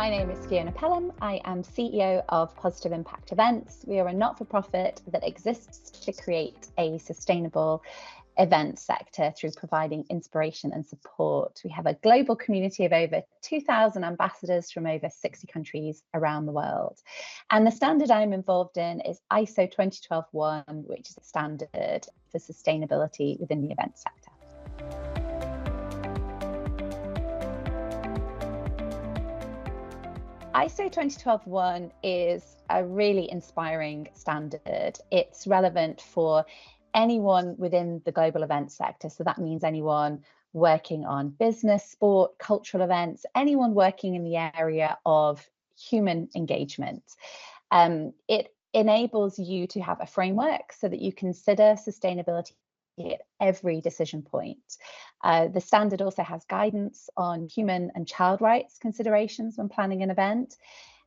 My name is Fiona Pelham. I am CEO of Positive Impact Events. We are a not-for-profit that exists to create a sustainable event sector through providing inspiration and support. We have a global community of over 2,000 ambassadors from over 60 countries around the world. And the standard I'm involved in is ISO 20121, which is a standard for sustainability within the event sector. ISO 20121 is a really inspiring standard. It's relevant for anyone within the global event sector. So that means anyone working on business, sport, cultural events, anyone working in the area of human engagement. It enables you to have a framework so that you consider sustainability at every decision point. The standard also has guidance on human and child rights considerations when planning an event.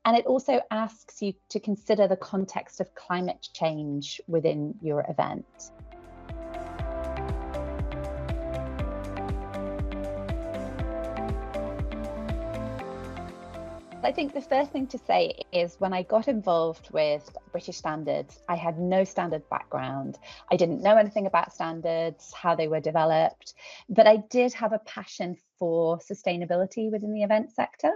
And it also asks you to consider the context of climate change within your event. I think the first thing to say is when I got involved with British standards, I had no standard background. I didn't know anything about standards, how they were developed, but I did have a passion for sustainability within the event sector.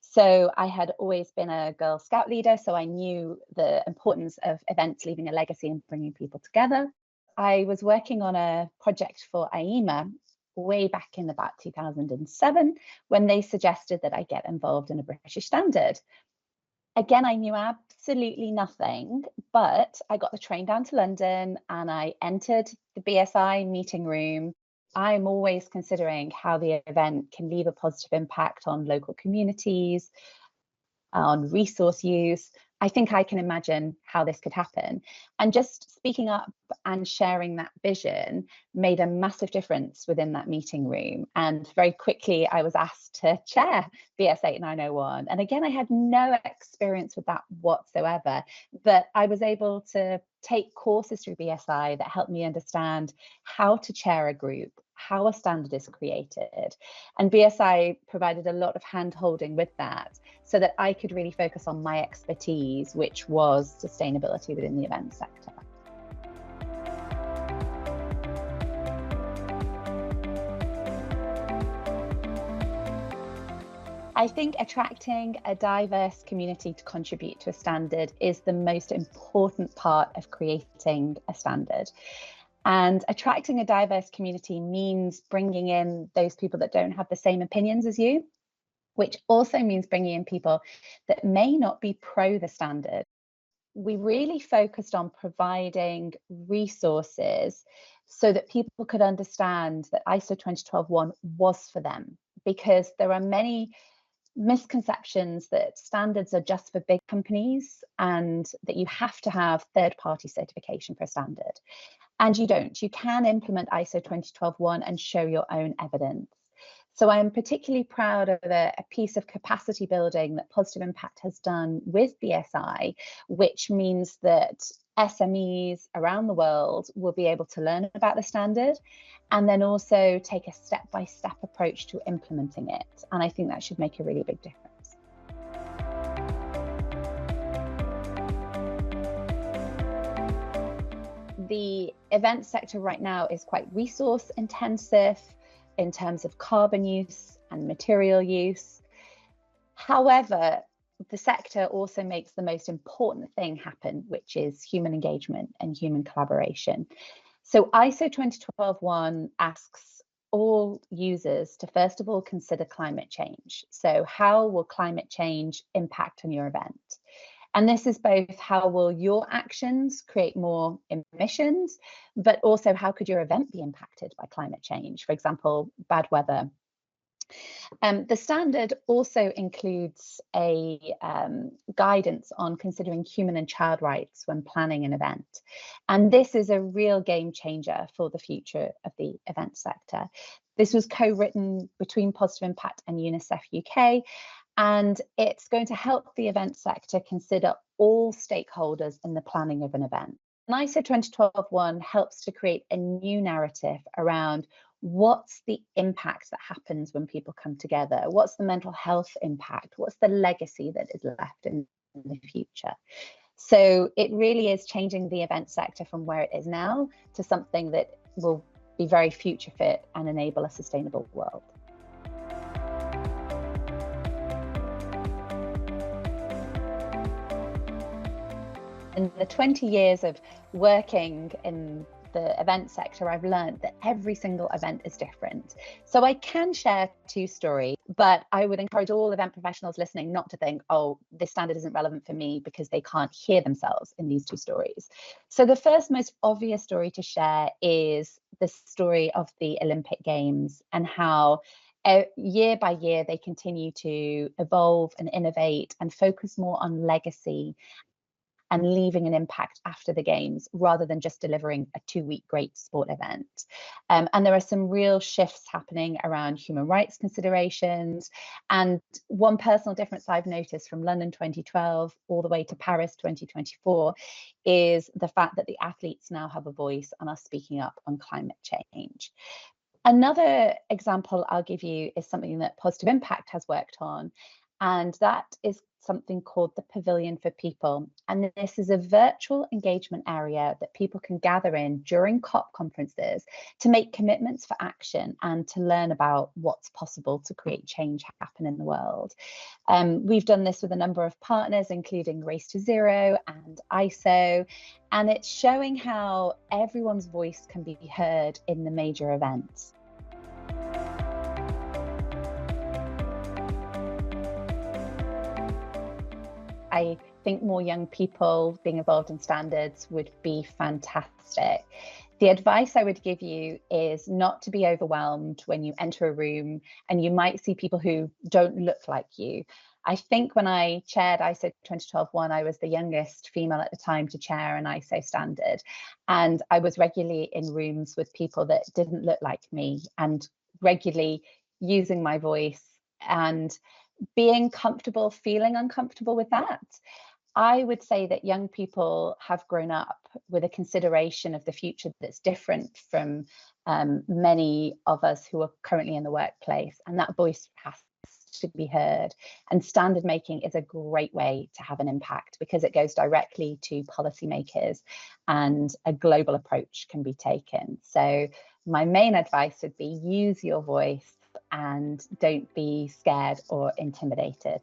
So I had always been a Girl Scout leader, so I knew the importance of events leaving a legacy and bringing people together. I was working on a project for IEMA way back in about 2007 when they suggested that I get involved in a British standard. Again, I knew absolutely nothing, but I got the train down to London and I entered the BSI meeting room. I'm always considering how the event can leave a positive impact on local communities, on resource use. I think I can imagine how this could happen. And just speaking up and sharing that vision made a massive difference within that meeting room. And very quickly, I was asked to chair BS 8901. And again, I had no experience with that whatsoever, but I was able to take courses through BSI that helped me understand how to chair a group, how a standard is created. And BSI provided a lot of hand-holding with that so that I could really focus on my expertise, which was sustainability within the event sector. I think attracting a diverse community to contribute to a standard is the most important part of creating a standard. And attracting a diverse community means bringing in those people that don't have the same opinions as you, which also means bringing in people that may not be pro the standard. We really focused on providing resources so that people could understand that ISO 20121 was for them, because there are many misconceptions that standards are just for big companies and that you have to have third-party certification for a standard. And you don't. You can implement ISO 20121 and show your own evidence. So I'm particularly proud of a piece of capacity building that Positive Impact has done with BSI, which means that SMEs around the world will be able to learn about the standard and then also take a step-by-step approach to implementing it. And I think that should make a really big difference. The event sector right now is quite resource intensive in terms of carbon use and material use. However, the sector also makes the most important thing happen, which is human engagement and human collaboration. So ISO 20121 asks all users to first of all consider climate change. So how will climate change impact on your event? And this is both how will your actions create more emissions, but also how could your event be impacted by climate change, for example, bad weather. The standard also includes a guidance on considering human and child rights when planning an event. And this is a real game changer for the future of the event sector. This was co-written between Positive Impact and UNICEF UK. And it's going to help the event sector consider all stakeholders in the planning of an event. And ISO 20121 helps to create a new narrative around what's the impact that happens when people come together? What's the mental health impact? What's the legacy that is left in the future? So it really is changing the event sector from where it is now to something that will be very future fit and enable a sustainable world. In the 20 years of working in the event sector, I've learned that every single event is different. So I can share two stories, but I would encourage all event professionals listening not to think, oh, this standard isn't relevant for me, because they can't hear themselves in these two stories. So the first most obvious story to share is the story of the Olympic Games and how year by year they continue to evolve and innovate and focus more on legacy and leaving an impact after the games rather than just delivering a 2-week great sport event. And there are some real shifts happening around human rights considerations. And one personal difference I've noticed from London 2012 all the way to Paris 2024 is the fact that the athletes now have a voice and are speaking up on climate change. Another example I'll give you is something that Positive Impact has worked on, and that is something called the Pavilion for People. And this is a virtual engagement area that people can gather in during COP conferences to make commitments for action and to learn about what's possible to create change happen in the world. We've done this with a number of partners, including Race to Zero and ISO, and it's showing how everyone's voice can be heard in the major events. I think more young people being involved in standards would be fantastic. The advice I would give you is not to be overwhelmed when you enter a room and you might see people who don't look like you. I think when I chaired ISO 2012-1, I was the youngest female at the time to chair an ISO standard. And I was regularly in rooms with people that didn't look like me and regularly using my voice and being comfortable, feeling uncomfortable with that. I would say that young people have grown up with a consideration of the future that's different from many of us who are currently in the workplace, and that voice has to be heard. And standard making is a great way to have an impact because it goes directly to policymakers and a global approach can be taken. So my main advice would be use your voice and don't be scared or intimidated.